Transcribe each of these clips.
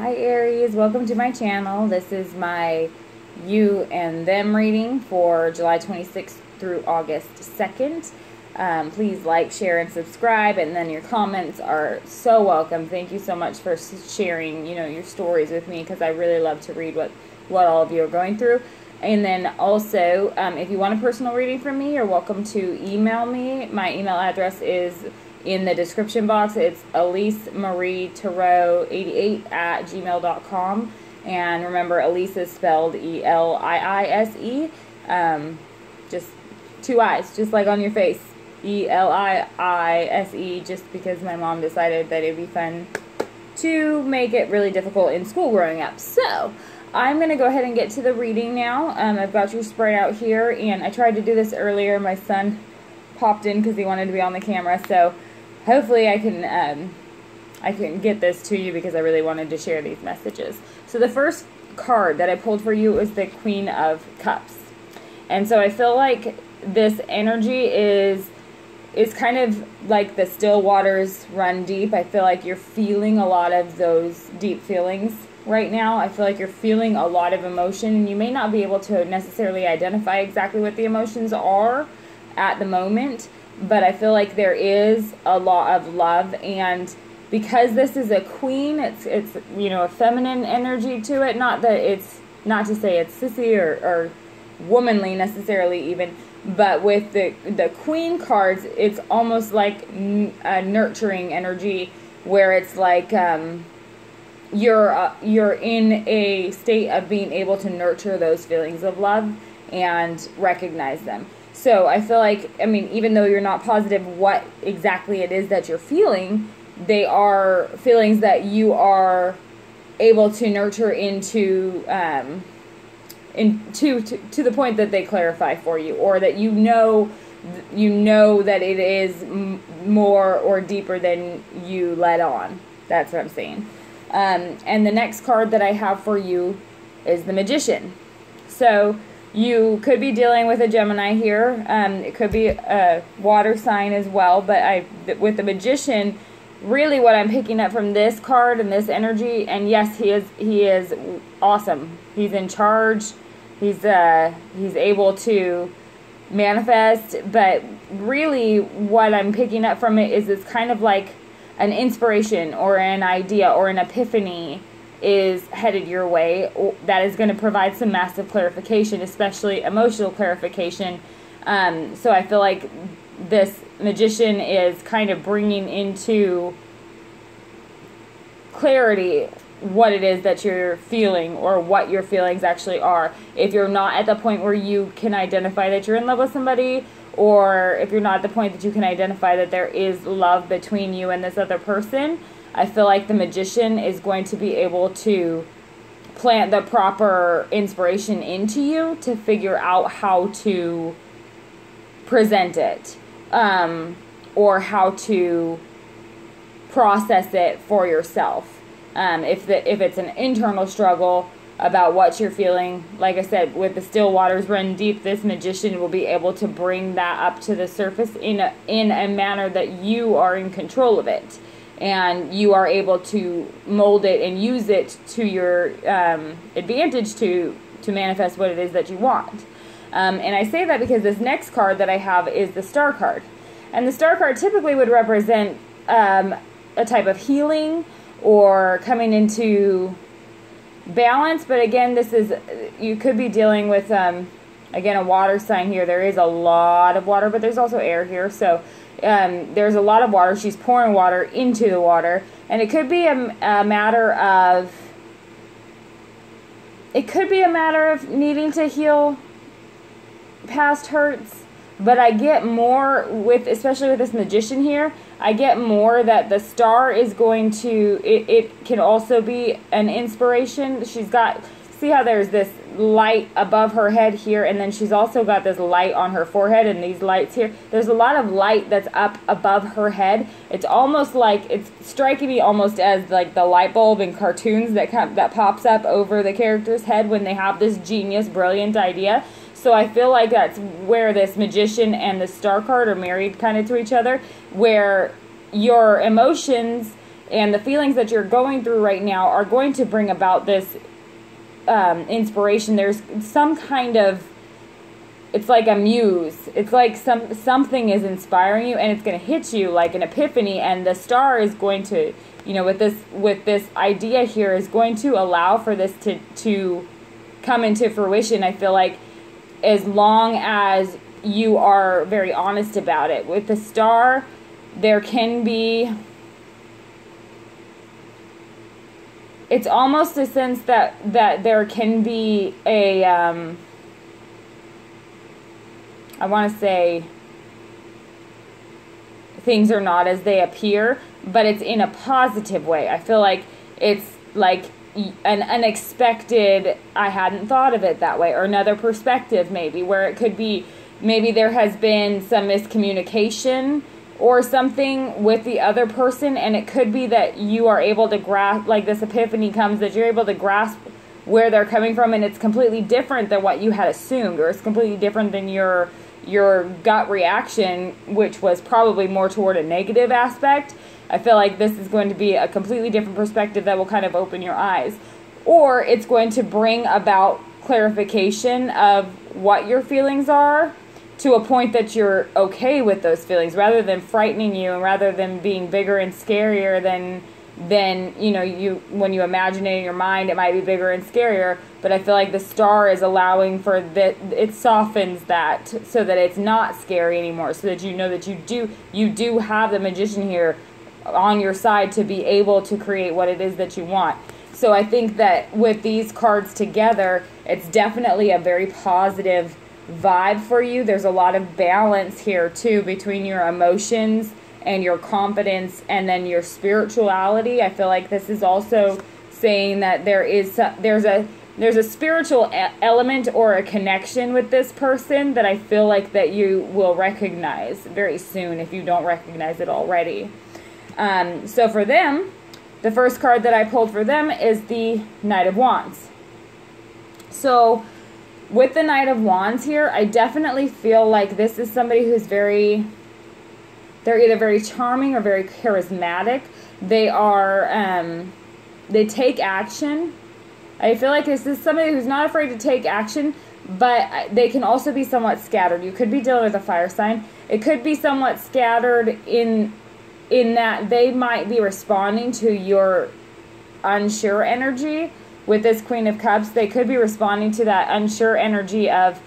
Hi Aries, welcome to my channel. This is my you and them reading for July 26th through August 2nd. Please like, share, and subscribe, and then your comments are so welcome. Thank you so much for sharing, your stories with me, because I really love to read what all of you are going through. And then also, if you want a personal reading from me, you're welcome to email me. My email address is in the description box. It's elisemarietarot88@gmail.com. And remember, Elise is spelled E-L-I-I-S-E. Just two eyes, just like on your face. E-L-I-I-S-E, just because my mom decided that it'd be fun to make it really difficult in school growing up. So I'm going to go ahead and get to the reading now. I've got your spread out here, and I tried to do this earlier. My son popped in because he wanted to be on the camera, so hopefully I can get this to you, because I really wanted to share these messages. So the first card that I pulled for you is the Queen of Cups. And so I feel like this energy is kind of like the still waters run deep. I feel like you're feeling a lot of those deep feelings right now. I feel like you're feeling a lot of emotion, and you may not be able to necessarily identify exactly what the emotions are at the moment, but I feel like there is a lot of love. And because this is a queen, it's a feminine energy to it. Not to say it's sissy or womanly necessarily even, but with the queen cards, it's almost like a nurturing energy, where it's like you're in a state of being able to nurture those feelings of love and recognize them. So I feel like, even though you're not positive what exactly it is that you're feeling, they are feelings that you are able to nurture into to the point that they clarify for you, or that you know that it is more or deeper than you let on. That's what I'm saying. And the next card that I have for you is the Magician. So you could be dealing with a Gemini here. It could be a water sign as well. But with the Magician, really what I'm picking up from this card and this energy, and yes, he is awesome. He's in charge. He's able to manifest. But really what I'm picking up from it is it's kind of like an inspiration or an idea or an epiphany is headed your way that is going to provide some massive clarification, especially emotional clarification. So I feel like this Magician is kind of bringing into clarity what it is that you're feeling, or what your feelings actually are. If you're not at the point where you can identify that you're in love with somebody, or if you're not at the point that you can identify that there is love between you and this other person, I feel like the Magician is going to be able to plant the proper inspiration into you to figure out how to present it, or how to process it for yourself. If it's an internal struggle about what you're feeling, like I said, with the still waters run deep, this Magician will be able to bring that up to the surface in a manner that you are in control of it, and you are able to mold it and use it to your advantage to manifest what it is that you want. And I say that because this next card that I have is the Star card. And the Star card typically would represent a type of healing or coming into balance. But again, you could be dealing with, again, a water sign here. There is a lot of water, but there's also air here. So there's a lot of water. She's pouring water into the water. And it could be a matter of needing to heal past hurts. But I get more especially with this Magician here, I get more that the Star is going to, it can also be an inspiration. She's got, see how there's this light above her head here, and then she's also got this light on her forehead and these lights here. There's a lot of light that's up above her head. It's almost like, it's striking me almost as like the light bulb in cartoons that pops up over the character's head when they have this genius, brilliant idea. So I feel like that's where this Magician and the Star card are married kind of to each other, where your emotions And the feelings that you're going through right now are going to bring about this inspiration. There's some kind of, it's like a muse. It's like something is inspiring you, and it's going to hit you like an epiphany, and the star is going to, you know, with this idea here, is going to allow for this to come into fruition. I feel like as long as you are very honest about it. With the star, there can be, it's almost a sense that there can be a, I want to say, things are not as they appear, but it's in a positive way. I feel like it's like an unexpected, I hadn't thought of it that way, or another perspective maybe, where it could be, maybe there has been some miscommunication or something with the other person, and it could be that you are able to grasp, like this epiphany comes, that you're able to grasp where they're coming from, and it's completely different than what you had assumed, or it's completely different than your gut reaction, which was probably more toward a negative aspect. I feel like this is going to be a completely different perspective that will kind of open your eyes. Or it's going to bring about clarification of what your feelings are, to a point that you're okay with those feelings, rather than frightening you, and rather than being bigger and scarier than you know, when you imagine it in your mind, it might be bigger and scarier. But I feel like the star is allowing for that, it softens that so that it's not scary anymore, so that you know that you do have the magician here on your side to be able to create what it is that you want. So I think that with these cards together, it's definitely a very positive vibe for you. There's a lot of balance here too between your emotions and your confidence, and then your spirituality. I feel like this is also saying that there's a spiritual element or a connection with this person that I feel like that you will recognize very soon if you don't recognize it already. So for them, the first card that I pulled for them is the Knight of Wands. So with the Knight of Wands here, I definitely feel like this is somebody who's they're either very charming or very charismatic. They take action. I feel like this is somebody who's not afraid to take action, but they can also be somewhat scattered. You could be dealing with a fire sign. It could be somewhat scattered in that they might be responding to your unsure energy. With this Queen of Cups, they could be responding to that unsure energy of,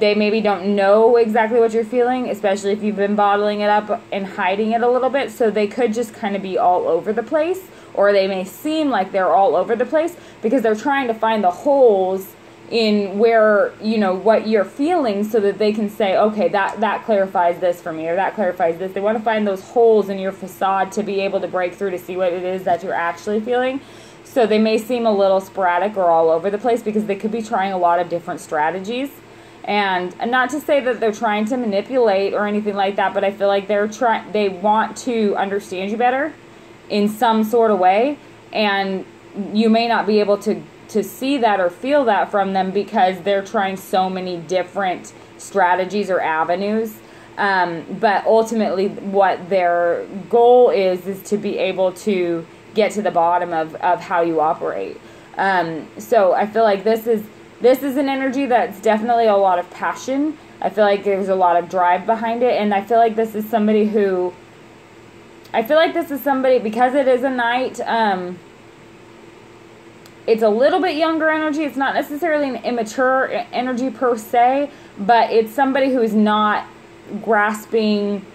they maybe don't know exactly what you're feeling, especially if you've been bottling it up and hiding it a little bit. So they could just kind of be all over the place, or they may seem like they're all over the place because they're trying to find the holes in where, you know, what you're feeling, so that they can say, okay, that clarifies this for me, or that clarifies this. They want to find those holes in your facade to be able to break through to see what it is that you're actually feeling. So they may seem a little sporadic or all over the place because they could be trying a lot of different strategies. And not to say that they're trying to manipulate or anything like that, but I feel like they want to understand you better in some sort of way, and you may not be able to see that or feel that from them because they're trying so many different strategies or avenues. But ultimately what their goal is to be able to get to the bottom of how you operate. So I feel like this is an energy that's definitely a lot of passion. I feel like there's a lot of drive behind it, and I feel like this is somebody because it is a knight, it's a little bit younger energy. It's not necessarily an immature energy per se, but it's somebody who is not grasping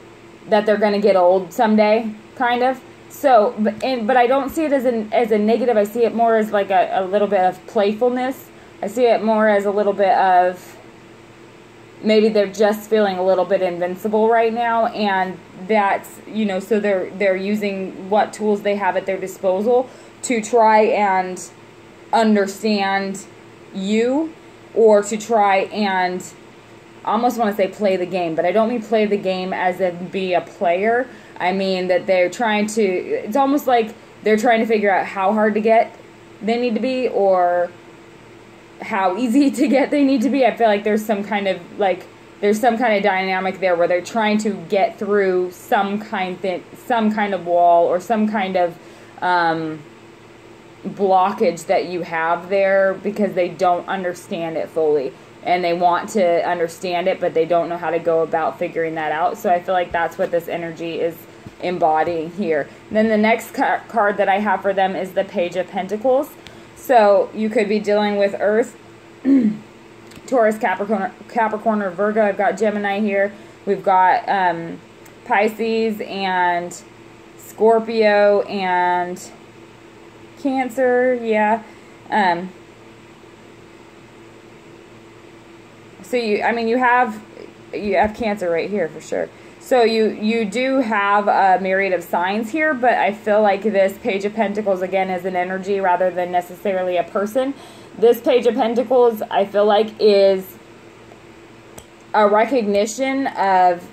that they're going to get old someday, kind of. So, but I don't see it as a negative. I see it more as like a little bit of playfulness. I see it more as a little bit of, maybe they're just feeling a little bit invincible right now, and that's, you know, so they're using what tools they have at their disposal to try and understand you, or to try and, I almost want to say play the game, but I don't mean play the game as in be a player. I mean that they're trying to, it's almost like they're trying to figure out how hard to get they need to be, or how easy to get they need to be. I feel like there's some kind of dynamic there where they're trying to get through some kind of wall, or some kind of blockage that you have there because they don't understand it fully. And they want to understand it, but they don't know how to go about figuring that out. So I feel like that's what this energy is embodying here. And then the next card that I have for them is the Page of Pentacles. So you could be dealing with Earth, Taurus, Capricorn, or Virgo. I've got Gemini here. We've got Pisces and Scorpio and Cancer. Yeah. So you have Cancer right here for sure. So you do have a myriad of signs here, but I feel like this Page of Pentacles, again, is an energy rather than necessarily a person. This Page of Pentacles, I feel like, is a recognition of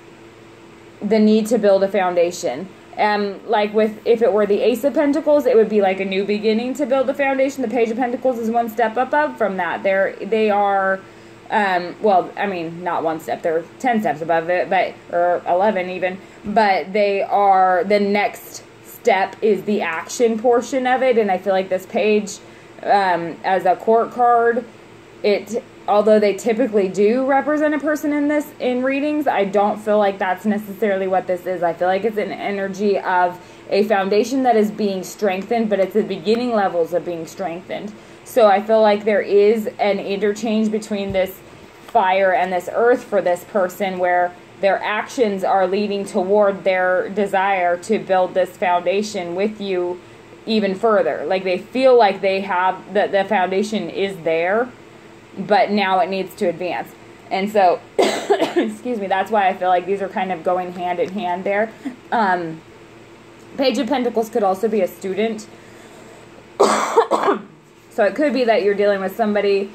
the need to build a foundation. Like if it were the Ace of Pentacles, it would be like a new beginning to build the foundation. The Page of Pentacles is one step above from that. They are... well, I mean, not one step, they're 10 steps above it, or 11 even, but they are, the next step is the action portion of it, and I feel like this page, as a court card, although they typically do represent a person in readings, I don't feel like that's necessarily what this is. I feel like it's an energy of a foundation that is being strengthened, but it's the beginning levels of being strengthened. So I feel like there is an interchange between this fire and this earth for this person where their actions are leading toward their desire to build this foundation with you even further. Like they feel like they have, the foundation is there, but now it needs to advance. And so, excuse me, that's why I feel like these are kind of going hand in hand there. Page of Pentacles could also be a student. So it could be that you're dealing with somebody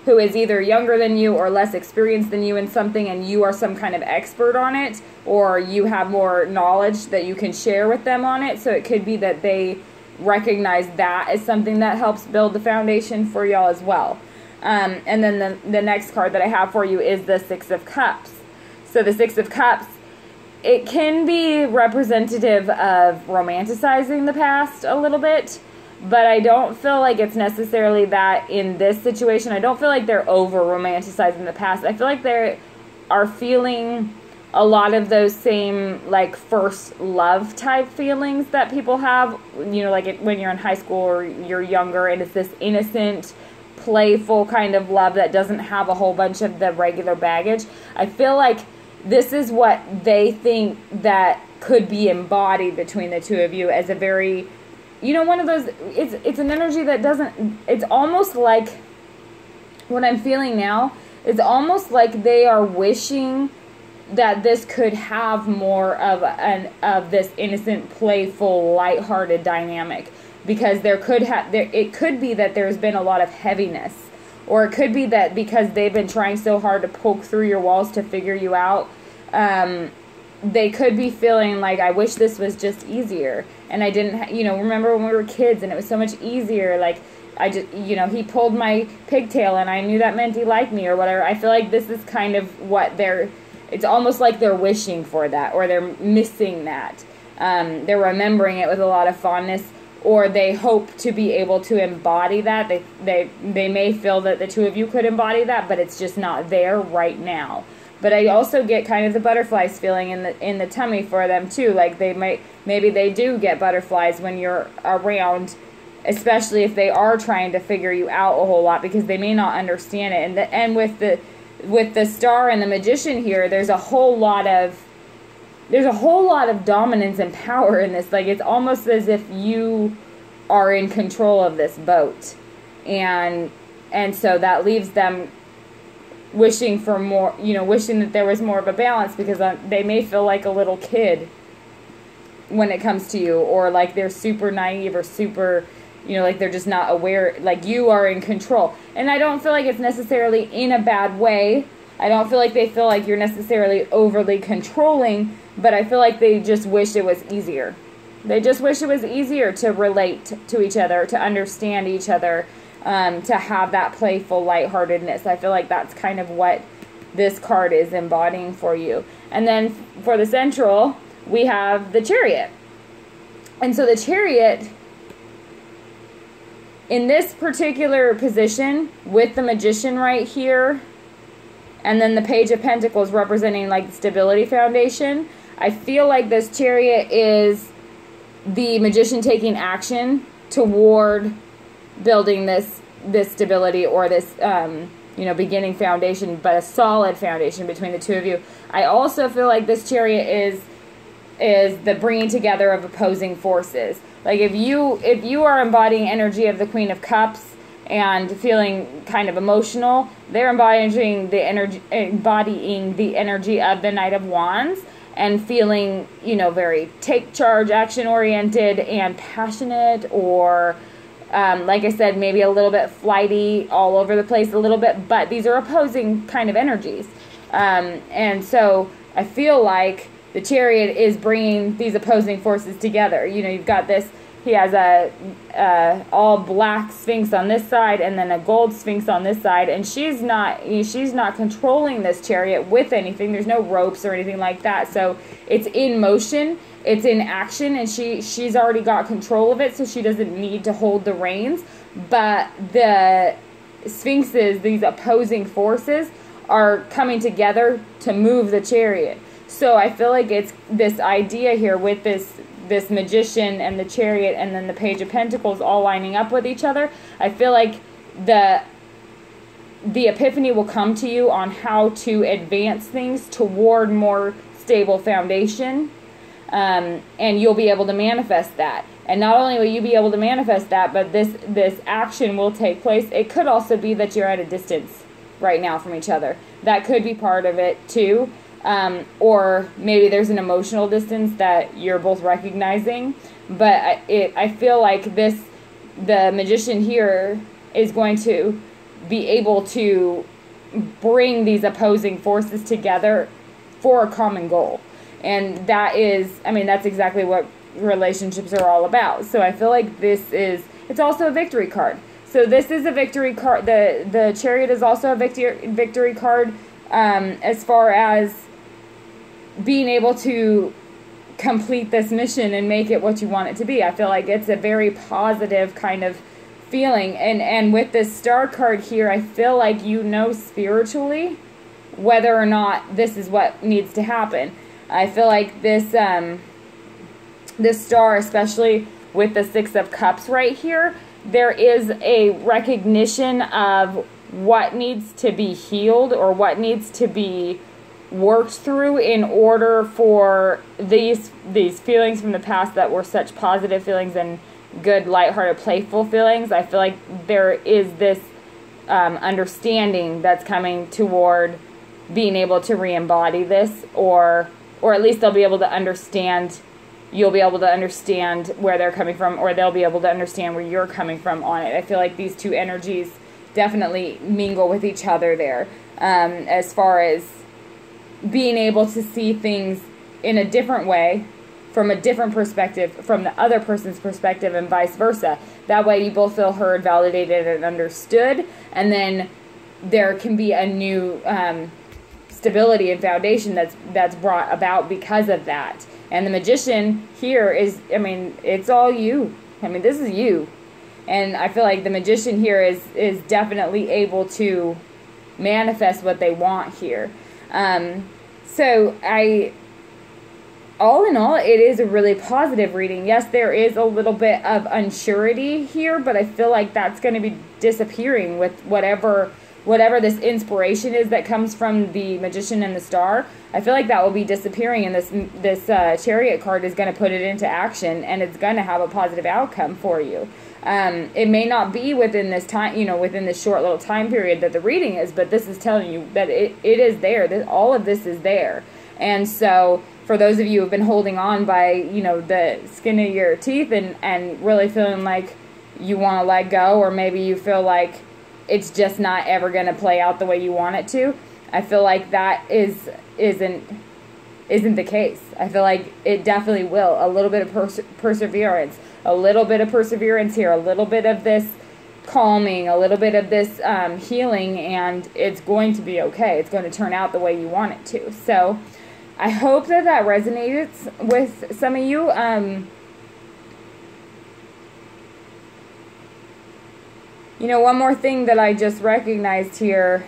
who is either younger than you or less experienced than you in something, and you are some kind of expert on it, or you have more knowledge that you can share with them on it. So it could be that they recognize that as something that helps build the foundation for y'all as well. And then the next card that I have for you is the Six of Cups. So the Six of Cups, it can be representative of romanticizing the past a little bit, but I don't feel like it's necessarily that in this situation. I don't feel like they're over-romanticizing the past. I feel like they are feeling a lot of those same, like, first love type feelings that people have, you know, like when you're in high school or you're younger, and it's this innocent, playful kind of love that doesn't have a whole bunch of the regular baggage. I feel like this is what they think that could be embodied between the two of you as a very... You know, one of those, it's an energy that doesn't, it's almost like, what I'm feeling now, it's almost like they are wishing that this could have more of this innocent, playful, lighthearted dynamic. Because it could be that there's been a lot of heaviness. Or it could be that because they've been trying so hard to poke through your walls to figure you out, they could be feeling like, I wish this was just easier. And I didn't, remember when we were kids and it was so much easier. Like, he pulled my pigtail and I knew that meant he liked me or whatever. I feel like this is kind of what it's almost like they're wishing for that, or they're missing that. They're remembering it with a lot of fondness, or they hope to be able to embody that. They may feel that the two of you could embody that, but it's just not there right now. But I also get kind of the butterflies feeling in the tummy for them too. Like maybe they do get butterflies when you're around, especially if they are trying to figure you out a whole lot, because they may not understand it. And with the Star and the Magician here, there's a whole lot of dominance and power in this. Like, it's almost as if you are in control of this boat, and so that leaves them wishing for more, wishing that there was more of a balance, because they may feel like a little kid when it comes to you, or like they're super naive, or super, like they're just not aware, like you are in control. And I don't feel like it's necessarily in a bad way. I don't feel like they feel like you're necessarily overly controlling, but I feel like they just wish it was easier. They just wish it was easier to relate to each other, to understand each other, to have that playful lightheartedness. I feel like that's kind of what this card is embodying for you. And then for the Central, we have the Chariot. And so the Chariot in this particular position with the Magician right here, and then the Page of Pentacles representing like the stability foundation, I feel like this Chariot is the Magician taking action toward building this stability, or this you know, beginning foundation, but a solid foundation between the two of you. I also feel like this Chariot is the bringing together of opposing forces. Like if you are embodying energy of the Queen of Cups and feeling kind of emotional, they're embodying the energy of the Knight of Wands and feeling, you know, very take charge, action oriented and passionate, or like I said, maybe a little bit flighty, all over the place a little bit, but these are opposing kind of energies. And so I feel like the Chariot is bringing these opposing forces together. You know, you've got this, he has a all black Sphinx on this side and then a gold Sphinx on this side, and she's not controlling this Chariot with anything. There's no ropes or anything like that. So it's in motion, it's in action, and she's already got control of it, so she doesn't need to hold the reins. But the Sphinxes, these opposing forces, are coming together to move the Chariot. So I feel like it's this idea here with this Magician and the Chariot and then the Page of Pentacles all lining up with each other. I feel like the epiphany will come to you on how to advance things toward more stable foundation, and you'll be able to manifest that. And not only will you be able to manifest that, but this action will take place. It could also be that you're at a distance right now from each other. That could be part of it too. Or maybe there's an emotional distance that you're both recognizing. But I feel like the Magician here is going to be able to bring these opposing forces together for a common goal. And that is, I mean, that's exactly what relationships are all about. So I feel like it's also a victory card. So this is a victory card. The Chariot is also a victory card, as far as being able to complete this mission and make it what you want it to be. I feel like it's a very positive kind of feeling. And with this Star card here, I feel like you know spiritually whether or not this is what needs to happen. I feel like this Star, especially with the Six of Cups right here, there is a recognition of what needs to be healed or what needs to be worked through in order for these feelings from the past that were such positive feelings and good, lighthearted, playful feelings. I feel like there is this understanding that's coming toward being able to re-embody this, or at least they'll be able to understand. You'll be able to understand where they're coming from, or they'll be able to understand where you're coming from on it. I feel like these two energies definitely mingle with each other there, as far as being able to see things in a different way, from a different perspective, from the other person's perspective, and vice versa. That way you both feel heard, validated, and understood, and then there can be a new stability and foundation that's brought about because of that. And the Magician here is, I mean, it's all you. I mean, this is you. And I feel like the Magician here is definitely able to manifest what they want here. So all in all, it is a really positive reading. Yes, there is a little bit of unsurety here, but I feel like that's going to be disappearing with whatever this inspiration is that comes from the Magician and the Star. I feel like that will be disappearing, and this Chariot card is going to put it into action, and it's going to have a positive outcome for you. It may not be within this time, within this short little time period that the reading is, but this is telling you that it is there. All of this is there. And so for those of you who have been holding on by, the skin of your teeth and really feeling like you want to let go, or maybe you feel like it's just not ever going to play out the way you want it to, I feel like that isn't the case. I feel like it definitely will. A little bit of perseverance. A little bit of perseverance here, a little bit of this calming, a little bit of this healing, and it's going to be okay. It's going to turn out the way you want it to. So I hope that resonates with some of you. You know, one more thing that I just recognized here,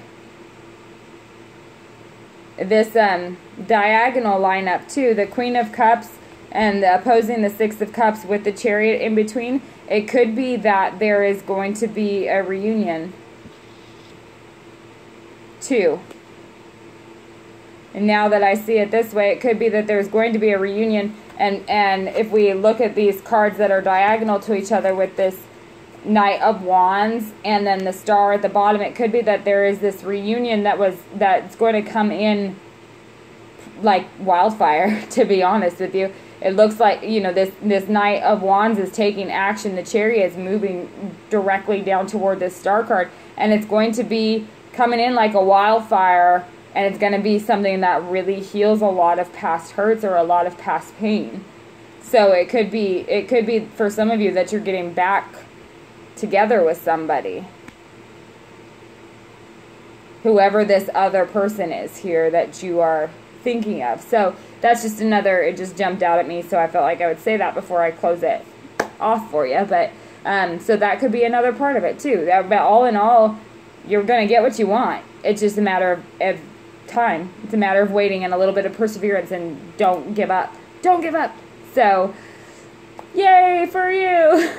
this diagonal lineup too, the Queen of Cups and opposing the Six of Cups with the Chariot in between, it could be that there is going to be a reunion too. And now that I see it this way, it could be that there's going to be a reunion. And if we look at these cards that are diagonal to each other with this Knight of Wands and then the Star at the bottom, it could be that there is this reunion that's going to come in like wildfire, to be honest with you. It looks like, you know, this Knight of Wands is taking action. The Chariot is moving directly down toward this Star card. And it's going to be coming in like a wildfire. And it's going to be something that really heals a lot of past hurts or a lot of past pain. So it could be for some of you that you're getting back together with somebody. Whoever this other person is here that you are thinking of. So that's just another, it just jumped out at me, so I felt like I would say that before I close it off for you. But so that could be another part of it too. But all in all, you're going to get what you want. It's just a matter of time. It's a matter of waiting and a little bit of perseverance, and don't give up. Don't give up. So, yay for you.